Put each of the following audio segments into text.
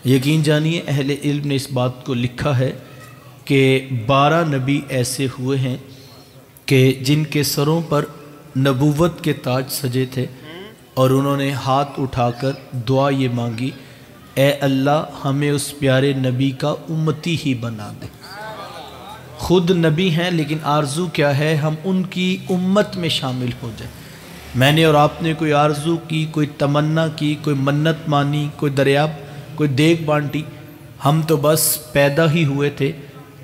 یقین جانیے اہل علم نے اس بات کو لکھا ہے کہ 12 نبی ایسے ہوئے ہیں کہ جن کے سروں پر نبوت کے تاج سجے تھے اور انہوں نے ہاتھ اٹھا کر دعا یہ مانگی، اے اللہ ہمیں اس پیارے نبی کا امتی ہی بنا دے۔ خود نبی ہیں لیکن آرزو کیا ہے، ہم ان کی امت میں شامل ہو جائیں۔ میں نے اور آپ نے کوئی آرزو کی، کوئی تمنا کی، کوئی منت مانی، کوئی دریاب، کوئی دیگ بانٹی، ہم تو بس پیدا ہی ہوئے تھے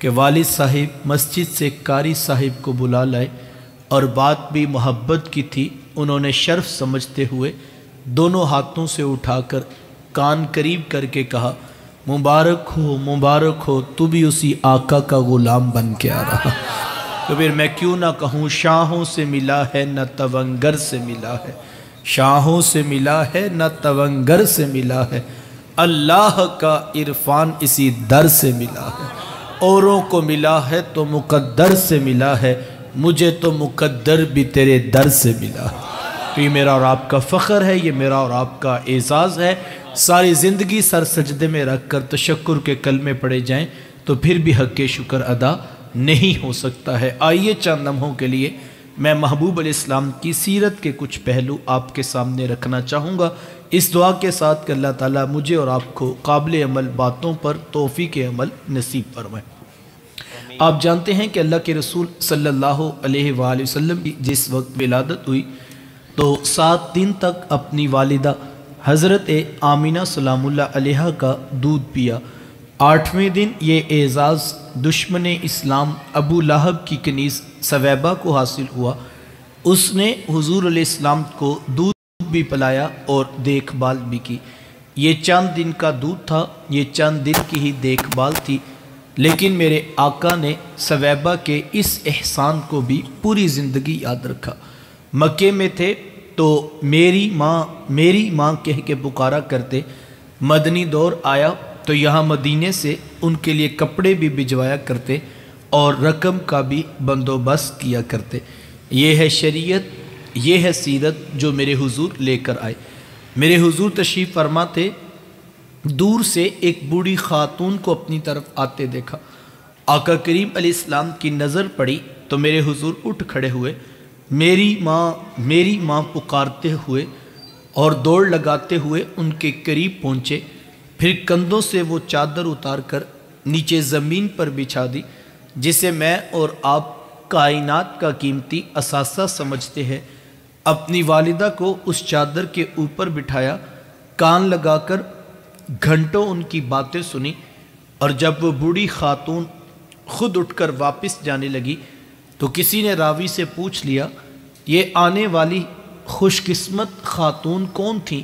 کہ والد صاحب مسجد سے قاری صاحب کو بلا لائے، اور بات بھی محبت کی تھی۔ انہوں نے شرف سمجھتے ہوئے دونوں ہاتھوں سے اٹھا کر کان قریب کر کے کہا، مبارک ہو تو بھی اسی آقا کا غلام بن کے آ رہا۔ تو پھر میں کیوں نہ کہوں، شاہوں سے ملا ہے نہ تونگر سے ملا ہے، شاہوں سے ملا ہے نہ تونگر سے ملا ہے، اللہ کا عرفان اسی در سے ملا ہے، اوروں کو ملا ہے تو مقدر سے ملا ہے، مجھے تو مقدر بھی تیرے در سے ملا ہے۔ تو یہ میرا اور آپ کا فخر ہے، یہ میرا اور آپ کا اعزاز ہے۔ ساری زندگی سر سجدے میں رکھ کر تشکر کے کلمے پڑھے جائیں تو پھر بھی حق شکر ادا نہیں ہو سکتا ہے۔ آئیے چند لمحوں کے لیے میں محبوب علیہ السلام کی سیرت کے کچھ پہلو آپ کے سامنے رکھنا چاہوں گا، اس دعا کے ساتھ کہ اللہ تعالیٰ مجھے اور آپ کو قابل عمل باتوں پر توفیق عمل نصیب فرمائے۔ آپ جانتے ہیں کہ اللہ کے رسول صلی اللہ علیہ وآلہ وسلم کی جس وقت ولادت ہوئی تو 7 دن تک اپنی والدہ حضرت آمینہ سلام اللہ علیہ کا دودھ پیا۔ 8ویں دن یہ اعزاز دشمن اسلام ابو لہب کی کنیز سویبہ کو حاصل ہوا۔ اس نے حضور علیہ السلام کو دودھ بھی پلایا اور دیکھ بھال بھی کی۔ یہ چند دن کا دودھ تھا، یہ چند دن کی ہی دیکھ بھال تھی، لیکن میرے آقا نے سویبہ کے اس احسان کو بھی پوری زندگی یاد رکھا۔ مکے میں تھے تو میری ماں کہہ کے پکارا کرتے، مدنی دور آیا تو یہاں مدینے سے ان کے لیے کپڑے بھی بھجوایا کرتے اور رقم کا بھی بندوبست کیا کرتے۔ یہ ہے شریعت، یہ ہے سیرت جو میرے حضور لے کر آئے۔ میرے حضور تشریف فرما تھے، دور سے ایک بوڑھی خاتون کو اپنی طرف آتے دیکھا۔ آقا کریم علیہ السلام کی نظر پڑی تو میرے حضور اٹھ کھڑے ہوئے، میری ماں پکارتے ہوئے اور دوڑ لگاتے ہوئے ان کے قریب پہنچے، پھر کندھوں سے وہ چادر اتار کر نیچے زمین پر بچھا دی جسے میں اور آپ کائنات کا قیمتی اثاثہ سمجھتے ہیں۔ اپنی والدہ کو اس چادر کے اوپر بٹھایا، کان لگا کر گھنٹوں ان کی باتیں سنی، اور جب وہ بوڑھی خاتون خود اٹھ کر واپس جانے لگی تو کسی نے راوی سے پوچھ لیا، یہ آنے والی خوش قسمت خاتون کون تھی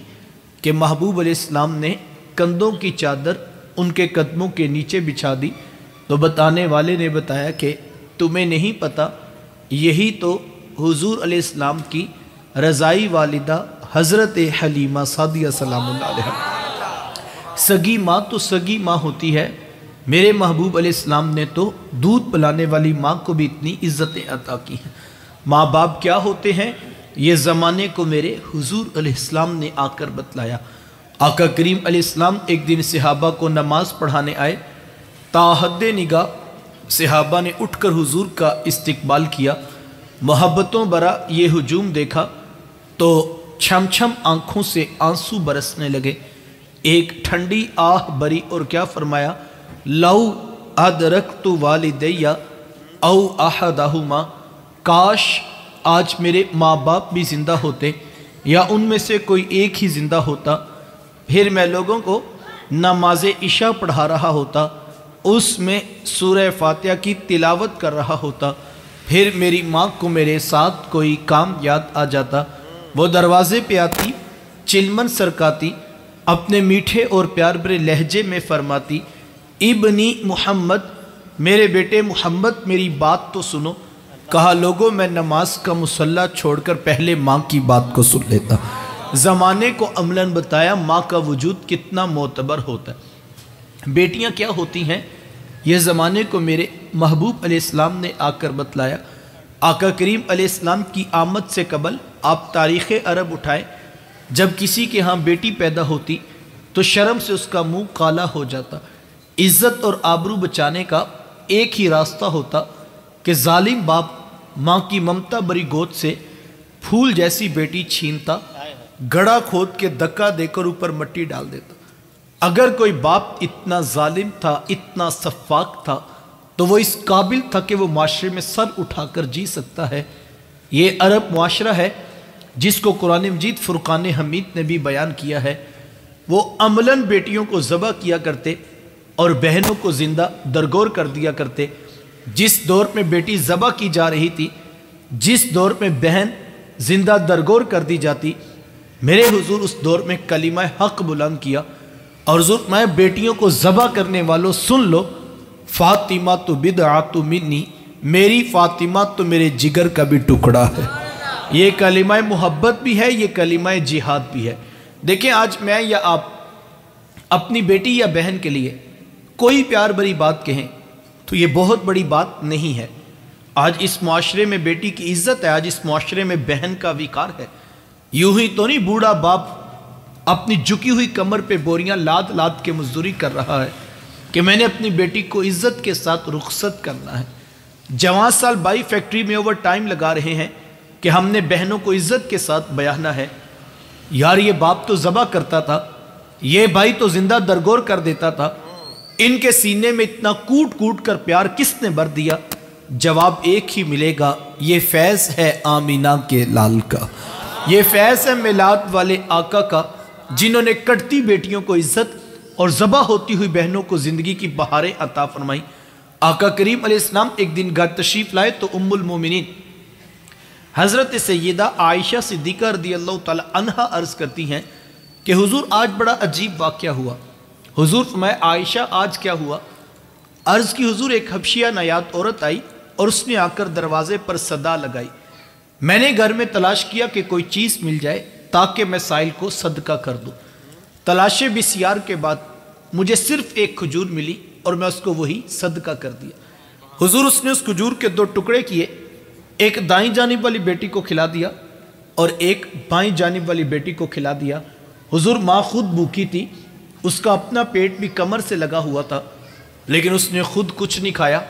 کہ محبوب علیہ السلام نے کندھوں کی چادر ان کے قدموں کے نیچے بچھا دی؟ تو بتانے والے نے بتایا کہ تمہیں نہیں پتہ، یہی تو حضور علیہ السلام کی رضائی والدہ حضرت حلیمہ سعدیہ سلام اللہ علیہ۔ سگی ماں تو سگی ماں ہوتی ہے، میرے محبوب علیہ السلام نے تو دودھ پلانے والی ماں کو بھی اتنی عزتیں عطا کی ہیں۔ ماں باپ کیا ہوتے ہیں یہ زمانے کو میرے حضور علیہ السلام نے آ کر بتلایا۔ آقا کریم علیہ السلام ایک دن صحابہ کو نماز پڑھانے آئے، تاحد نگاہ صحابہ نے اٹھ کر حضور کا استقبال کیا، محبتوں برا یہ ہجوم دیکھا تو چھم چھم آنکھوں سے آنسو برسنے لگے۔ ایک ٹھنڈی آہ بری اور کیا فرمایا، لو ادرکت والدیہ او احدہما، کاش آج میرے ماں باپ بھی زندہ ہوتے یا ان میں سے کوئی ایک ہی زندہ ہوتا، پھر میں لوگوں کو نماز عشاء پڑھا رہا ہوتا، اس میں سورہ فاتحہ کی تلاوت کر رہا ہوتا، پھر میری ماں کو میرے ساتھ کوئی کام یاد آ جاتا، وہ دروازے پہ آتی، چلمن سرکاتی، اپنے میٹھے اور پیار بھرے لہجے میں فرماتی، ابنی محمد، میرے بیٹے محمد میری بات تو سنو۔ کہا لوگوں میں نماز کا مصلی چھوڑ کر پہلے ماں کی بات کو سن لیتا۔ زمانے کو عملاً بتایا ماں کا وجود کتنا معتبر ہوتا ہے۔ بیٹیاں کیا ہوتی ہیں یہ زمانے کو میرے محبوب علیہ السلام نے آ کر بتلایا۔ آقا کریم علیہ السلام کی آمد سے قبل آپ تاریخ عرب اٹھائیں، جب کسی کے ہاں بیٹی پیدا ہوتی تو شرم سے اس کا منہ کالا ہو جاتا۔ عزت اور آبرو بچانے کا ایک ہی راستہ ہوتا کہ ظالم باپ ماں کی ممتا بری گود سے پھول جیسی بیٹی چھینتا، گڑھا کھود کے دھکا دے کر اوپر مٹی ڈال دیتا۔ اگر کوئی باپ اتنا ظالم تھا، اتنا سفاک تھا، تو وہ اس قابل تھا کہ وہ معاشرے میں سر اٹھا کر جی سکتا ہے۔ یہ عرب معاشرہ ہے جس کو قرآن مجید فرقان حمید نے بھی بیان کیا ہے۔ وہ عملاً بیٹیوں کو ذبح کیا کرتے اور بہنوں کو زندہ درگور کر دیا کرتے۔ جس دور میں بیٹی ذبح کی جا رہی تھی، جس دور میں بہن زندہ درگور کر دی جاتی، میرے حضور اس دور میں کلمہ حق بلند کیا اور حضور میں بیٹیوں کو ذبح کرنے والوں سن لو، فاطمہ تو بدعۃ منی، میری فاطمہ تو میرے جگر کا بھی ٹکڑا ہے۔ یہ کلمہ محبت بھی ہے، یہ کلمہ جہاد بھی ہے۔ دیکھیں آج میں یا آپ اپنی بیٹی یا بہن کے لیے کوئی پیار بری بات کہیں تو یہ بہت بڑی بات نہیں ہے۔ آج اس معاشرے میں بیٹی کی عزت ہے، آج اس معاشرے میں بہن کا وقار ہے۔ یوں ہی تو نہیں بوڑھا باپ اپنی جھکی ہوئی کمر پہ بوریاں لاد لاد کے مزدوری کر رہا ہے کہ میں نے اپنی بیٹی کو عزت کے ساتھ رخصت کرنا ہے۔ جوان سال بائی فیکٹری میں اوور ٹائم لگا رہے ہیں کہ ہم نے بہنوں کو عزت کے ساتھ بیانا ہے۔ یار یہ باپ تو ذبح کرتا تھا، یہ بھائی تو زندہ درگور کر دیتا تھا، ان کے سینے میں اتنا کوٹ کوٹ کر پیار کس نے بھر دیا؟ جواب ایک ہی ملے گا، یہ فیض ہے آمینہ کے لال کا، یہ فیض ہے میلاد والے آقا کا، جنہوں نے کٹتی بیٹیوں کو عزت اور ذبح ہوتی ہوئی بہنوں کو زندگی کی بہاریں عطا فرمائی۔ آقا کریم علیہ السلام ایک دن گھر تشریف لائے تو ام المومنین حضرت سیدہ عائشہ صدیقہ رضی اللہ تعالی عنہا عرض کرتی ہیں کہ حضور آج بڑا عجیب واقعہ ہوا۔ حضور فرمائے عائشہ آج کیا ہوا؟ عرض کی حضور ایک حبشیہ نایاب عورت آئی اور اس نے آ کر دروازے پر صدا لگائی۔ میں نے گھر میں تلاش کیا کہ کوئی چیز مل جائے تاکہ میں سائل کو صدقہ کر دوں۔ تلاش بسیار کے بعد مجھے صرف ایک کھجور ملی اور میں اس کو وہی صدقہ کر دیا۔ حضور اس نے اس کھجور کے 2 ٹکڑے کیے، ایک دائیں جانب والی بیٹی کو کھلا دیا اور ایک بائیں جانب والی بیٹی کو کھلا دیا۔ حضور ماں خود بھوکی تھی، اس کا اپنا پیٹ بھی کمر سے لگا ہوا تھا، لیکن اس نے خود کچھ نہیں کھایا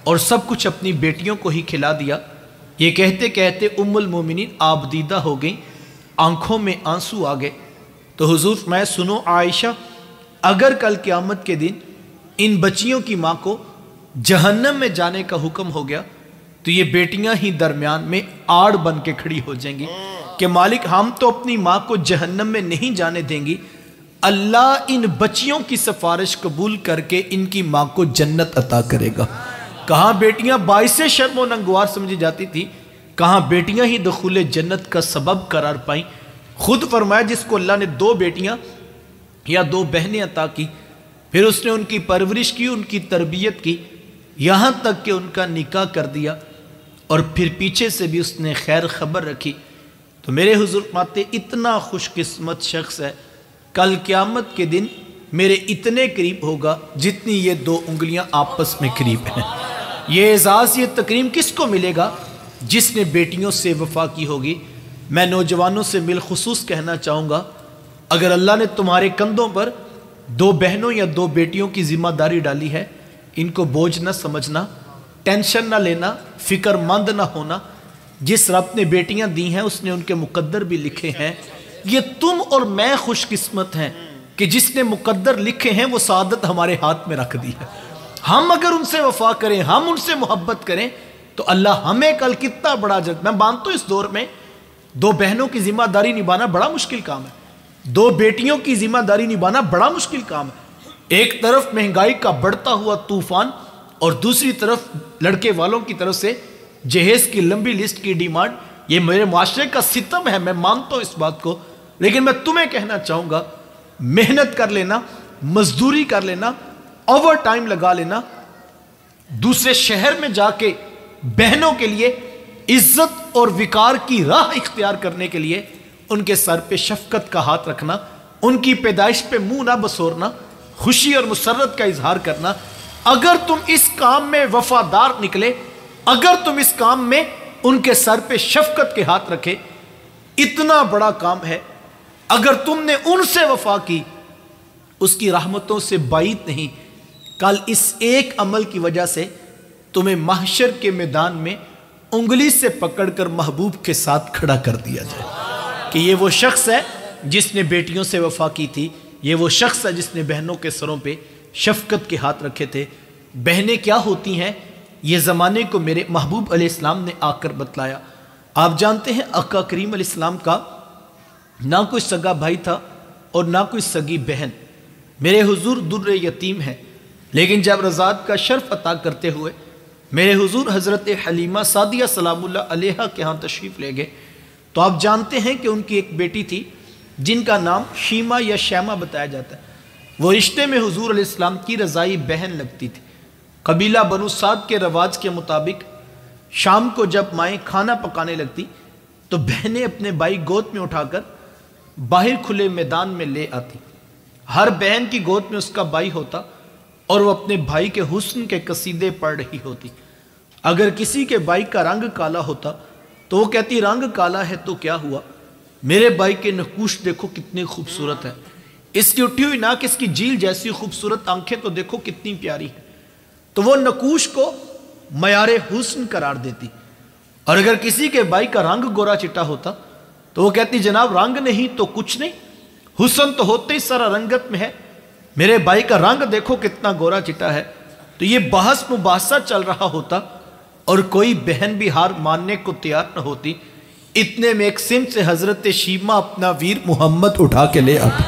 اور سب کچھ اپنی بیٹیوں کو ہی کھلا دیا۔ یہ کہتے کہتے ام المومنین آبدیدہ ہو گئیں، آنکھوں میں آنسو آ گئے۔ تو حضور میں سنو عائشہ، اگر کل قیامت کے دن ان بچیوں کی ماں کو جہنم میں جانے کا حکم ہو گیا تو یہ بیٹیاں ہی درمیان میں آڑ بن کے کھڑی ہو جائیں گی کہ مالک ہم تو اپنی ماں کو جہنم میں نہیں جانے دیں گی، اللہ ان بچیوں کی سفارش قبول کر کے ان کی ماں کو جنت عطا کرے گا۔ کہاں بیٹیاں باعث شرم و ننگوار سمجھی جاتی تھی، کہاں بیٹیاں ہی دخول جنت کا سبب قرار پائیں۔ خود فرمایا جس کو اللہ نے 2 بیٹیاں یا 2 بہنیں عطا کی، پھر اس نے ان کی پرورش کی، ان کی تربیت کی، یہاں تک کہ ان کا نکاح کر دیا اور پھر پیچھے سے بھی اس نے خیر خبر رکھی، تو میرے حضور فرماتے اتنا خوش قسمت شخص ہے کل قیامت کے دن میرے اتنے قریب ہوگا جتنی یہ 2 انگلیاں آپس میں قریب ہیں۔ یہ اعزاز، یہ تکریم کس کو ملے گا؟ جس نے بیٹیوں سے وفا کی ہوگی۔ میں نوجوانوں سے بالخصوص کہنا چاہوں گا، اگر اللہ نے تمہارے کندھوں پر 2 بہنوں یا 2 بیٹیوں کی ذمہ داری ڈالی ہے، ان کو بوجھ نہ سمجھنا، ٹینشن نہ لینا، فکر مند نہ ہونا۔ جس رب نے بیٹیاں دی ہیں اس نے ان کے مقدر بھی لکھے ہیں۔ یہ تم اور میں خوش قسمت ہیں کہ جس نے مقدر لکھے ہیں وہ سعادت ہمارے ہاتھ میں رکھ دی ہے۔ ہم اگر ان سے وفا کریں، ہم ان سے محبت کریں تو اللہ ہمیں کل کتنا بڑا جگ۔ میں مانتا ہوں اس دور میں 2 بہنوں کی ذمہ داری نبھانا بڑا مشکل کام ہے، 2 بیٹیوں کی ذمہ داری نبھانا بڑا مشکل کام ہے۔ ایک طرف مہنگائی کا بڑھتا ہوا طوفان اور دوسری طرف لڑکے والوں کی طرف سے جہیز کی لمبی لسٹ کی ڈیمانڈ۔ یہ میرے معاشرے کا ستم ہے، میں مانتا ہوں اس بات کو، لیکن میں تمہیں کہنا چاہوں گا محنت کر لینا، مزدوری کر لینا، اوور ٹائم لگا لینا، دوسرے شہر میں جا کے بہنوں کے لیے عزت اور وقار کی راہ اختیار کرنے کے لیے ان کے سر پہ شفقت کا ہاتھ رکھنا، ان کی پیدائش پہ منہ نہ بسورنا، خوشی اور مسرت کا اظہار کرنا۔ اگر تم اس کام میں وفادار نکلے، اگر تم اس کام میں ان کے سر پہ شفقت کے ہاتھ رکھے، اتنا بڑا کام ہے۔ اگر تم نے ان سے وفا کی اس کی رحمتوں سے بعید نہیں، کل اس ایک عمل کی وجہ سے تمہیں محشر کے میدان میں انگلی سے پکڑ کر محبوب کے ساتھ کھڑا کر دیا جائے کہ یہ وہ شخص ہے جس نے بیٹیوں سے وفا کی تھی، یہ وہ شخص ہے جس نے بہنوں کے سروں پہ شفقت کے ہاتھ رکھے تھے۔ بہنیں کیا ہوتی ہیں یہ زمانے کو میرے محبوب علیہ السلام نے آ کر بتلایا۔ آپ جانتے ہیں آقا کریم علیہ السلام کا نہ کوئی سگا بھائی تھا اور نہ کوئی سگی بہن، میرے حضور در یتیم ہیں، لیکن جب رضاعت کا شرف عطا کرتے ہوئے میرے حضور حضرت حلیمہ سعدیہ سلام اللہ علیہا کے ہاں تشریف لے گئے تو آپ جانتے ہیں کہ ان کی ایک بیٹی تھی جن کا نام شیمہ یا شیمہ بتایا جاتا ہے۔ وہ رشتے میں حضور علیہ السلام کی رضائی بہن لگتی تھی۔ قبیلہ بنو سعد کے رواج کے مطابق شام کو جب مائیں کھانا پکانے لگتی تو بہنیں اپنے بھائی گود میں اٹھا کر باہر کھلے میدان میں لے آتی۔ ہر بہن کی گود میں اس کا بھائی ہوتا اور وہ اپنے بھائی کے حسن کے قصیدے پڑھ رہی ہوتی۔ اگر کسی کے بھائی کا رنگ کالا ہوتا تو وہ کہتی رنگ کالا ہے تو کیا ہوا، میرے بھائی کے نقوش دیکھو کتنے خوبصورت ہیں، اس کی اٹھی ہوئی ناک، اس کی جیل جیسی خوبصورت آنکھیں تو دیکھو کتنی پیاری ہیں، تو وہ نقوش کو معیار حسن قرار دیتی۔ اور اگر کسی کے بھائی کا رنگ گورا چٹا ہوتا تو وہ کہتی جناب رنگ نہیں تو کچھ نہیں، حسن تو ہوتے ہی سارا رنگت میں ہے، میرے بھائی کا رنگ دیکھو کتنا گورا چٹا ہے۔ تو یہ بحث مباحثہ چل رہا ہوتا اور کوئی بہن بھی ہار ماننے کو تیار نہ ہوتی۔ اتنے میں ایک سمت سے حضرت شیمہ اپنا ویر محمد اٹھا کے لے آتی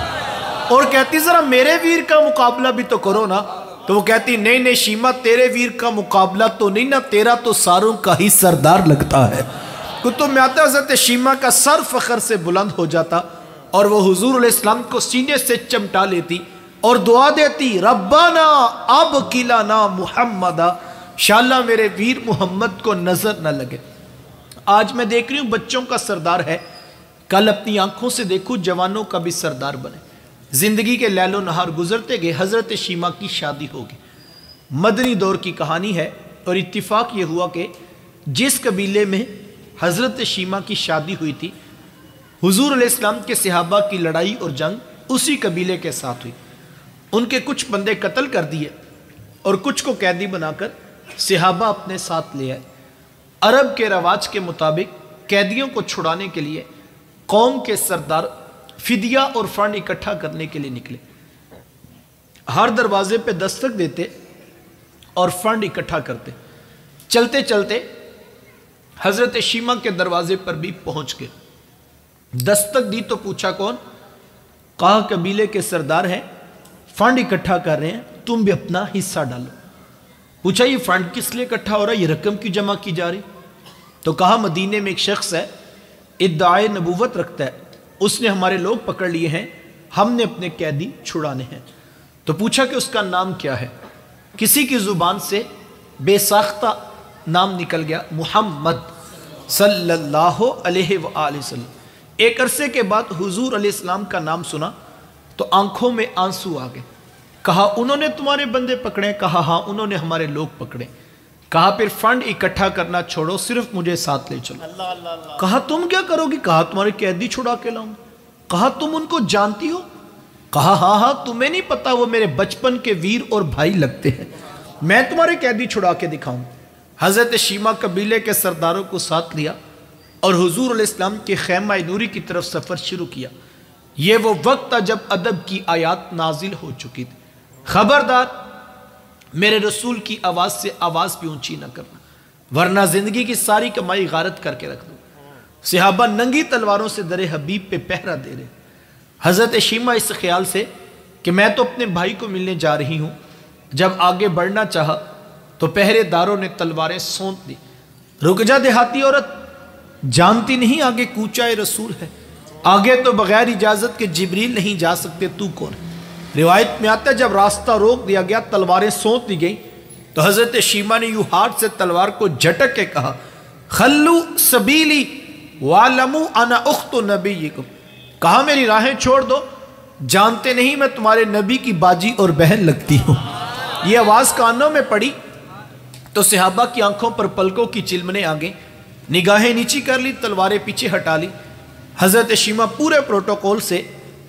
اور کہتی ذرا میرے ویر کا مقابلہ بھی تو کرو نا۔ تو وہ کہتی نہیں نہیں شیمہ تیرے ویر کا مقابلہ تو نہیں نا، تیرا تو ساروں کا ہی سردار لگتا ہے۔ کتب میں آتا ہے حضرت شیمہ کا سر فخر سے بلند ہو جاتا اور وہ حضور علیہ السلام کو سینے سے چمٹا لیتی اور دعا دیتی ربنا اب کلانا محمدہ، شاءاللہ میرے ویر محمد کو نظر نہ لگے۔ آج میں دیکھ رہی ہوں بچوں کا سردار ہے، کل اپنی آنکھوں سے دیکھوں جوانوں کا بھی سردار بنے۔ زندگی کے لیل و نہار گزرتے گئے، حضرت شیمہ کی شادی ہوگی۔ مدنی دور کی کہانی ہے اور اتفاق یہ ہوا کہ جس قبیلے میں حضرت شیمہ کی شادی ہوئی تھی حضور علیہ السلام کے صحابہ کی لڑائی اور جنگ اسی قبیلے کے ساتھ ہوئی۔ ان کے کچھ بندے قتل کر دیے اور کچھ کو قیدی بنا کر صحابہ اپنے ساتھ لے آئے۔ عرب کے رواج کے مطابق قیدیوں کو چھڑانے کے لیے قوم کے سردار فدیہ اور فنڈ اکٹھا کرنے کے لیے نکلے، ہر دروازے پہ دستک دیتے اور فنڈ اکٹھا کرتے۔ چلتے چلتے حضرت شیمہ کے دروازے پر بھی پہنچ گئے، دستک دی تو پوچھا کون؟ کہا قبیلے کے سردار ہیں، فنڈ اکٹھا کر رہے ہیں، تم بھی اپنا حصہ ڈالو۔ پوچھا یہ فنڈ کس لیے اکٹھا ہو رہا ہے، یہ رقم کیوں جمع کی جا رہی؟ تو کہا مدینے میں ایک شخص ہے ادعائے نبوت رکھتا ہے، اس نے ہمارے لوگ پکڑ لیے ہیں، ہم نے اپنے قیدی چھڑانے ہیں۔ تو پوچھا کہ اس کا نام کیا ہے؟ کسی کی زبان سے بے ساختہ نام نکل گیا، محمد صلی اللہ علیہ وآلہ وسلم۔ ایک عرصے کے بعد حضور علیہ السلام کا نام سنا تو آنکھوں میں آنسو آ گئے۔ کہا انہوں نے تمہارے بندے پکڑے؟ کہا ہاں انہوں نے ہمارے لوگ پکڑے۔ کہا پھر فنڈ اکٹھا کرنا چھوڑو، صرف مجھے ساتھ لے چلو۔ کہا تم کیا کرو گی؟ کہا تمہارے قیدی چھڑا کے لاؤں۔ کہا تم ان کو جانتی ہو؟ کہا ہاں ہاں، تمہیں نہیں پتا وہ میرے بچپن کے ویر اور بھائی لگتے ہیں، میں تمہارے قیدی چھڑا کے دکھاؤں۔ حضرت شیمہ قبیلے کے سرداروں کو ساتھ لیا اور حضور علیہ السلام کے خیمہ نوری کی طرف سفر شروع کیا۔ یہ وہ وقت تھا جب ادب کی آیات نازل ہو چکی تھی، خبردار میرے رسول کی آواز سے آواز بھی اونچی نہ کرنا ورنہ زندگی کی ساری کمائی غارت کر کے رکھ دو۔ صحابہ ننگی تلواروں سے در حبیب پہ پہرا دے رہے۔ حضرت شیمہ اس خیال سے کہ میں تو اپنے بھائی کو ملنے جا رہی ہوں، جب آگے بڑھنا چاہا تو پہرے داروں نے تلواریں سونت دی۔ رک جا دیہاتی عورت، جانتی نہیں آگے کوچہ رسول ہے، آگے تو بغیر اجازت کے جبریل نہیں جا سکتے، تو کون ہے؟ روایت میں آتا ہے جب راستہ روک دیا گیا، تلواریں سونت دی گئیں تو حضرت شیمہ نے یوں ہاتھ سے تلوار کو جھٹک کے کہا خلو سبیلی وَعَلَمُوا أَنَا أُخْتُ نَبِيِّكُمْ، کہا میری راہیں چھوڑ دو، جانتے نہیں میں تمہارے نبی کی باجی اور بہن لگتی ہوں۔ یہ آواز کانوں میں پڑی تو صحابہ کی آنکھوں پر پلکوں کی چلمنے آ گئیں، نگاہیں نیچی کر لی، تلواریں پیچھے ہٹا لی۔ حضرت شیمہ پورے پروٹوکول سے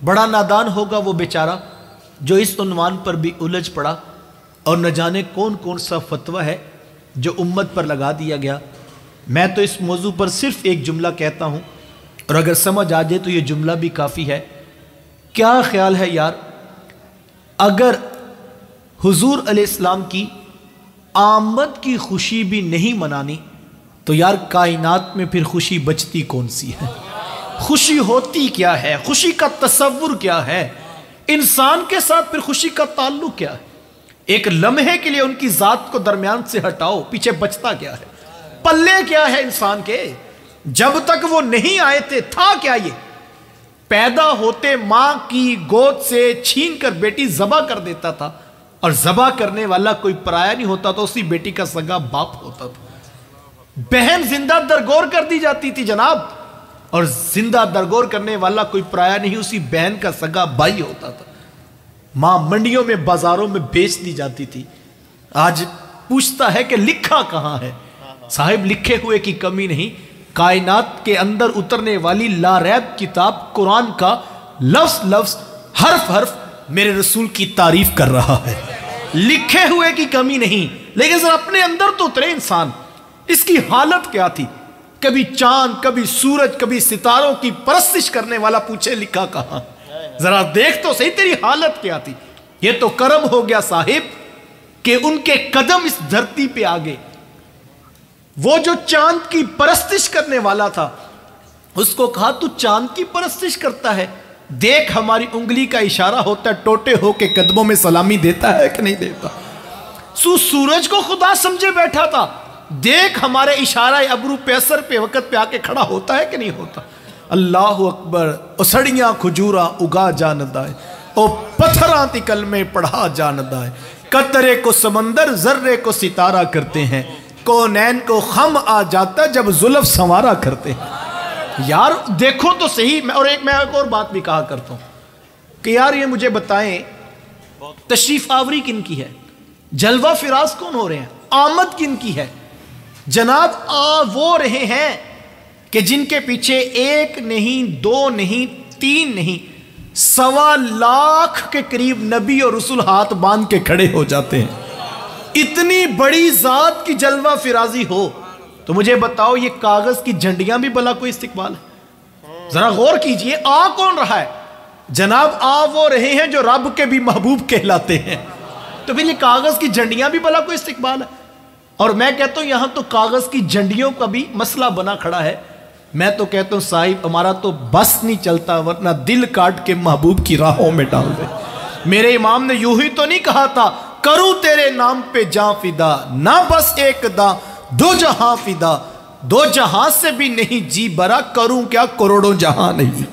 بڑا نادان ہوگا وہ بیچارہ جو اس عنوان پر بھی الجھ پڑا اور نہ جانے کون کون سا فتویٰ ہے جو امت پر لگا دیا گیا۔ میں تو اس موضوع پر صرف ایک جملہ کہتا ہوں، اور اگر سمجھ آ جائے تو یہ جملہ بھی کافی ہے۔ کیا خیال ہے یار، اگر حضور علیہ السلام کی آمد کی خوشی بھی نہیں منانی تو یار کائنات میں پھر خوشی بچتی کون سی ہے؟ خوشی ہوتی کیا ہے؟ خوشی کا تصور کیا ہے؟ انسان کے ساتھ پھر خوشی کا تعلق کیا ہے؟ ایک لمحے کے لیے ان کی ذات کو درمیان سے ہٹاؤ، پیچھے بچتا کیا ہے؟ پلے کیا ہے انسان کے؟ جب تک وہ نہیں آئے تھے تھا کیا؟ یہ پیدا ہوتے ماں کی گود سے چھین کر بیٹی ذبح کر دیتا تھا، اور ذبح کرنے والا کوئی پرایا نہیں ہوتا تو اسی بیٹی کا سگا باپ ہوتا تھا۔ بہن زندہ درگور کر دی جاتی تھی جناب، اور زندہ درگور کرنے والا کوئی پرایا نہیں، اسی بہن کا سگا بھائی ہوتا تھا۔ ماں منڈیوں میں بازاروں میں بیچ دی جاتی تھی۔ آج پوچھتا ہے کہ لکھا کہاں ہے؟ صاحب لکھے ہوئے کی کمی نہیں، کائنات کے اندر اترنے والی لا ریب کتاب قرآن کا لفظ لفظ حرف حرف میرے رسول کی تعریف کر رہا ہے۔ لکھے ہوئے کی کمی نہیں، لیکن ذرا اپنے اندر تو اترے انسان، اس کی حالت کیا تھی؟ کبھی چاند، کبھی سورج، کبھی ستاروں کی پرستش کرنے والا پوچھے لکھا کہاں؟ ذرا دیکھ تو صحیح تیری حالت کیا تھی۔ یہ تو کرم ہو گیا صاحب کہ ان کے قدم اس دھرتی پہ آگے۔ وہ جو چاند کی پرستش کرنے والا تھا، اس کو کہا تو چاند کی پرستش کرتا ہے، دیکھ ہماری انگلی کا اشارہ ہوتا ہے، ٹوٹے ہو کے قدموں میں سلامی دیتا ہے کہ نہیں دیتا؟ سورج کو خدا سمجھے بیٹھا تھا، دیکھ ہمارے اشارہ ابرو پہ اثر پہ وقت پہ آ کے کھڑا ہوتا ہے کہ نہیں ہوتا؟ اللہ اکبر۔ اسڑیاں کھجورا اگا جاندہ ہے، او پتھراں تکل میں پڑھا جاندہ ہے، قطرے کو سمندر ذرے کو ستارہ کرتے ہیں، کونین کو خم آ جاتا جب زلف سنوارا کرتے ہیں۔ یار دیکھو تو صحیح۔ میں ایک اور بات بھی کہا کرتا ہوں کہ یار یہ مجھے بتائیں تشریف آوری کن کی ہے؟ جلوہ فراز کون ہو رہے ہیں؟ آمد کن کی ہے؟ جناب وہ رہے ہیں کہ جن کے پیچھے ایک نہیں، دو نہیں، تین نہیں، 1.25 لاکھ کے قریب نبی اور رسول ہاتھ باندھ کے کھڑے ہو جاتے ہیں۔ اتنی بڑی ذات کی جلوہ فرازی ہو تو مجھے بتاؤ یہ کاغذ کی جھنڈیاں بھی بلا کوئی استقبال ہے؟ ذرا غور کیجئے، کون رہا ہے؟ جناب وہ رہے ہیں جو رب کے بھی محبوب کہلاتے ہیں، تو پھر یہ کاغذ کی جھنڈیاں بھی بلا کوئی استقبال ہے؟ اور میں کہتا ہوں یہاں تو کاغذ کی جھنڈیوں کا بھی مسئلہ بنا کھڑا ہے۔ میں تو کہتا ہوں صاحب ہمارا تو بس نہیں چلتا، ورنہ دل کاٹ کے محبوب کی راہوں میں ڈال دے۔ میرے امام نے یوں ہی تو نہیں کہا تھا کروں تیرے نام پہ جاں فدا، نہ بس ایک دا دو جہاں فدا، 2 جہاں سے بھی نہیں جی برا، کروں کیا کروڑوں جہاں نہیں،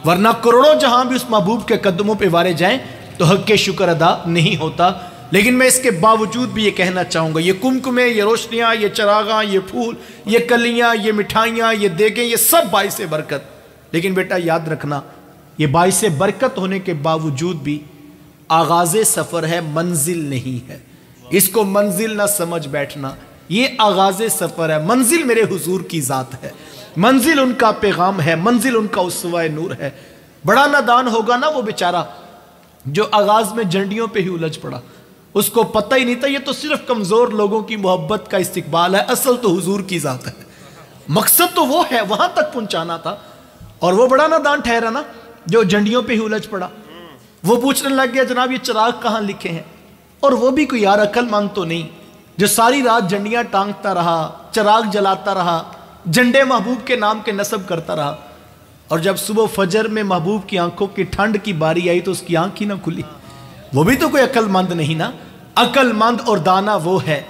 ورنہ کروڑوں جہاں بھی اس محبوب کے قدموں پہ وارے جائیں تو حق کے شکر ادا نہیں ہوتا۔ لیکن میں اس کے باوجود بھی یہ کہنا چاہوں گا، یہ کمکمے، یہ روشنیاں، یہ چراغاں، یہ پھول، یہ کلیاں، یہ مٹھائیاں، یہ دیگیں، یہ سب باعث برکت، لیکن بیٹا یاد رکھنا یہ باعث برکت ہونے کے باوجود بھی آغاز سفر ہے، منزل نہیں ہے۔ اس کو منزل نہ سمجھ بیٹھنا، یہ آغاز سفر ہے۔ منزل میرے حضور کی ذات ہے، منزل ان کا پیغام ہے، منزل ان کا اسوہ نور ہے۔ بڑا نادان ہوگا نا وہ بیچارہ جو آغاز میں جھنڈیوں پہ ہی الجھ پڑا، اس کو پتہ ہی نہیں تھا یہ تو صرف کمزور لوگوں کی محبت کا استقبال ہے، اصل تو حضور کی ذات ہے، مقصد تو وہ ہے، وہاں تک پہنچانا تھا۔ اور وہ بڑا نادان ٹھہرا نا جو جھنڈیوں پہ ہی الجھ پڑا، وہ پوچھنے لگ گیا جناب یہ چراغ کہاں لکھے ہیں؟ اور وہ بھی کوئی یار عقل مند تو نہیں جو ساری رات جھنڈیاں ٹانگتا رہا، چراغ جلاتا رہا، جھنڈے محبوب کے نام کے نصب کرتا رہا، اور جب صبح فجر میں محبوب کی آنکھوں کی ٹھنڈ کی باری آئی تو اس کی آنکھ ہی نہ کھلی۔ وہ بھی تو کوئی عقل مند نہیں نا۔ عقل مند اور دانا وہ ہے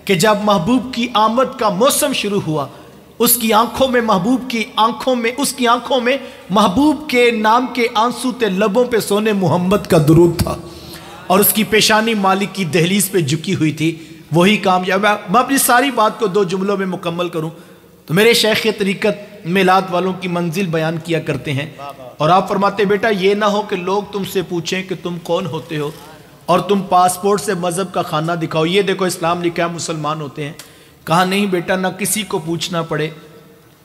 کہ جب محبوب کی آمد کا موسم شروع ہوا، اس کی آنکھوں میں محبوب کی آنکھوں میں اس کی آنکھوں میں محبوب کے نام کے آنسو تے لبوں پہ سونے محمد کا درود تھا، اور اس کی پیشانی مالک کی دہلیز پہ جھکی ہوئی تھی۔ وہی کامیاب ہے۔ میں اپنی ساری بات کو 2 جملوں میں مکمل کروں تو میرے شیخ طریقت میلاد والوں کی منزل بیان کیا کرتے ہیں، اور آپ فرماتے بیٹا یہ نہ ہو کہ لوگ تم سے پوچھیں کہ تم کون ہوتے ہو اور تم پاسپورٹ سے مذہب کا خانہ دکھاؤ، یہ دیکھو اسلام لکھا ہے مسلمان ہوتے ہیں۔ کہا نہیں بیٹا، نہ کسی کو پوچھنا پڑے،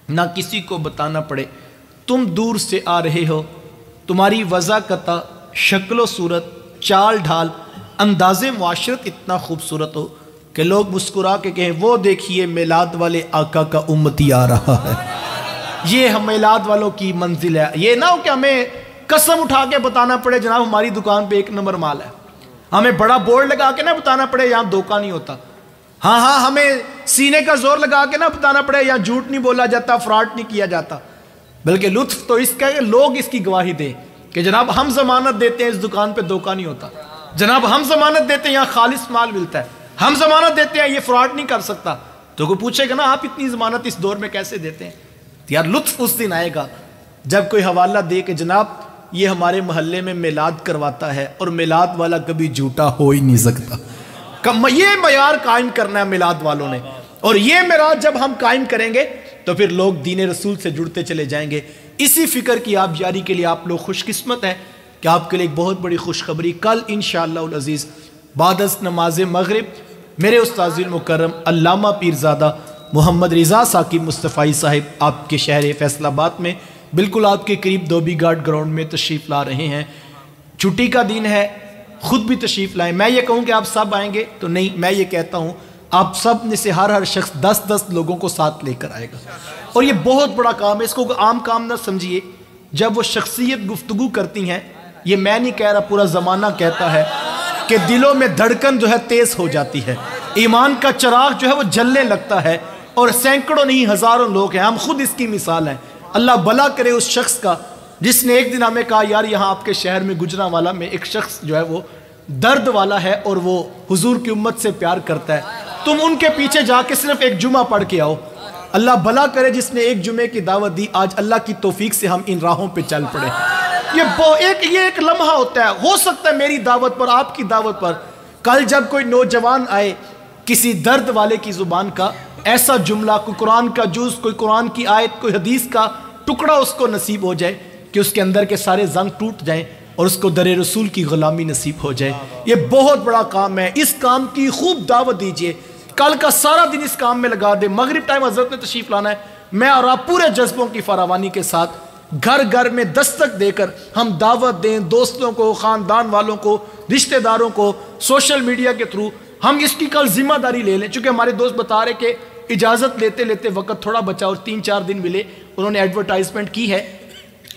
نہ کسی کو بتانا پڑے، تم دور سے آ رہے ہو تمہاری وضاقت، شکل و صورت، چال ڈھال، انداز معاشرت اتنا خوبصورت ہو کہ لوگ مسکرا کے کہیں وہ دیکھیے میلاد والے آقا کا امتی آ رہا ہے۔ یہ ہم میلاد والوں کی منزل ہے۔ یہ نہ ہو کہ ہمیں قسم اٹھا کے بتانا پڑے جناب ہماری دکان پہ 1 نمبر مال ہے، ہمیں بڑا بورڈ لگا کے نہ بتانا پڑے یہاں دھوکہ نہیں ہوتا، ہاں ہمیں سینے کا زور لگا کے نہ بتانا پڑے یہاں جھوٹ نہیں بولا جاتا، فراڈ نہیں کیا جاتا، بلکہ لطف تو اس کا ہے کہ لوگ اس کی گواہی دیں کہ جناب ہم ضمانت دیتے ہیں اس دکان پہ دھوکہ نہیں ہوتا، جناب ہم ضمانت دیتے ہیں یہاں خالص مال ملتا ہے، ہم ضمانت دیتے ہیں یہ فراڈ نہیں کر سکتا۔ تو کوئی پوچھے گا نا آپ اتنی ضمانت اس دور میں کیسے دیتے ہیں؟ یار لطف اس دن آئے گا جب کوئی حوالہ دے کہ جناب یہ ہمارے محلے میں میلاد کرواتا ہے اور میلاد والا کبھی جھوٹا ہو ہی نہیں سکتا۔ یہ معیار قائم کرنا ہے میلاد والوں نے، اور یہ معیار جب ہم قائم کریں گے تو پھر لوگ دین رسول سے جڑتے چلے جائیں گے۔ اسی فکر کی آپ جاری کے لیے آپ لوگ خوش قسمت ہیں کہ آپ کے لیے ایک بہت بڑی خوشخبری، کل انشاءاللہ العزیز بعد از نماز مغرب میرے استاذ المکرم علامہ پیرزادہ محمد رضا ثاقب مصطفی صاحب آپ کے شہر فیصل آباد میں بالکل آپ کے قریب دھوبی گھاٹ گراؤنڈ میں تشریف لا رہے ہیں۔ چھٹی کا دن ہے، خود بھی تشریف لائیں۔ میں یہ کہوں کہ آپ سب آئیں گے تو نہیں، میں یہ کہتا ہوں آپ سب میں سے ہر شخص 10 لوگوں کو ساتھ لے کر آئے گا، اور یہ بہت بڑا کام ہے، اس کو عام کام نہ سمجھیے۔ جب وہ شخصیت گفتگو کرتی ہیں، یہ میں نہیں کہہ رہا پورا زمانہ کہتا ہے کہ دلوں میں دھڑکن جو ہے تیز ہو جاتی ہے، ایمان کا چراغ جو ہے وہ جلنے لگتا ہے، اور سینکڑوں نہیں ہزاروں لوگ ہیں، ہم خود اس کی مثال ہیں۔ اللہ بھلا کرے اس شخص کا جس نے ایک دن ہمیں کہا یار یہاں آپ کے شہر میں گجرانوالہ میں ایک شخص جو ہے وہ درد والا ہے اور وہ حضور کی امت سے پیار کرتا ہے، تم ان کے پیچھے جا کے صرف ایک جمعہ پڑھ کے آؤ۔ اللہ بھلا کرے جس نے ایک جمعے کی دعوت دی، آج اللہ کی توفیق سے ہم ان راہوں پہ چل پڑے۔ یہ ایک لمحہ ہوتا ہے، ہو سکتا ہے میری دعوت پر، آپ کی دعوت پر کل جب کوئی نوجوان آئے کسی درد والے کی زبان کا ایسا جملہ، کوئی قرآن کا جز، کوئی قرآن کی آیت، کوئی حدیث کا ٹکڑا اس کو نصیب ہو جائے کہ اس کے اندر کے سارے زنگ ٹوٹ جائیں اور اس کو در رسول کی غلامی نصیب ہو جائے۔ یہ بہت بڑا کام ہے، اس کام کی خوب دعوت دیجئے، کل کا سارا دن اس کام میں لگا دے۔ مغرب ٹائم حضرت نے تشریف لانا ہے، میں اور آپ پورے جذبوں کی فراوانی کے ساتھ گھر گھر میں دستک دے کر ہم دعوت دیں، دوستوں کو، خاندان والوں کو، رشتہ داروں کو، سوشل میڈیا کے تھرو ہم اس کی کل ذمہ داری لے لیں۔ چونکہ ہمارے دوست بتا رہے کہ اجازت لیتے لیتے وقت تھوڑا بچا اور 3-4 دن ملے، انہوں نے ایڈورٹائزمنٹ کی ہے،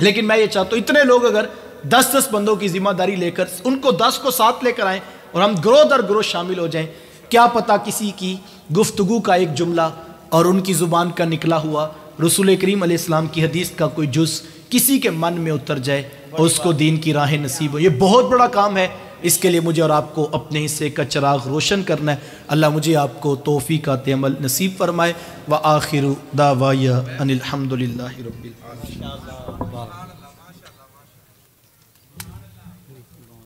لیکن میں یہ چاہتا ہوں اتنے لوگ اگر 10 بندوں کی ذمہ داری لے کر ان کو 10 کو ساتھ لے کر آئیں اور ہم گروہ در گروہ شامل ہو جائیں، کیا پتہ کسی کی گفتگو کا ایک جملہ اور ان کی زبان کا نکلا ہوا رسول کریم علیہ السلام کی حدیث کا کوئی جز کسی کے من میں اتر جائے اور اس کو دین کی راہیں نصیب ہو۔ یہ بہت بڑا کام ہے، اس کے لیے مجھے اور آپ کو اپنے حصے کا چراغ روشن کرنا ہے۔ اللہ مجھے آپ کو توفیقات عمل نصیب فرمائے۔ وآخر دعوایا ان الحمدللہ رب العالمین۔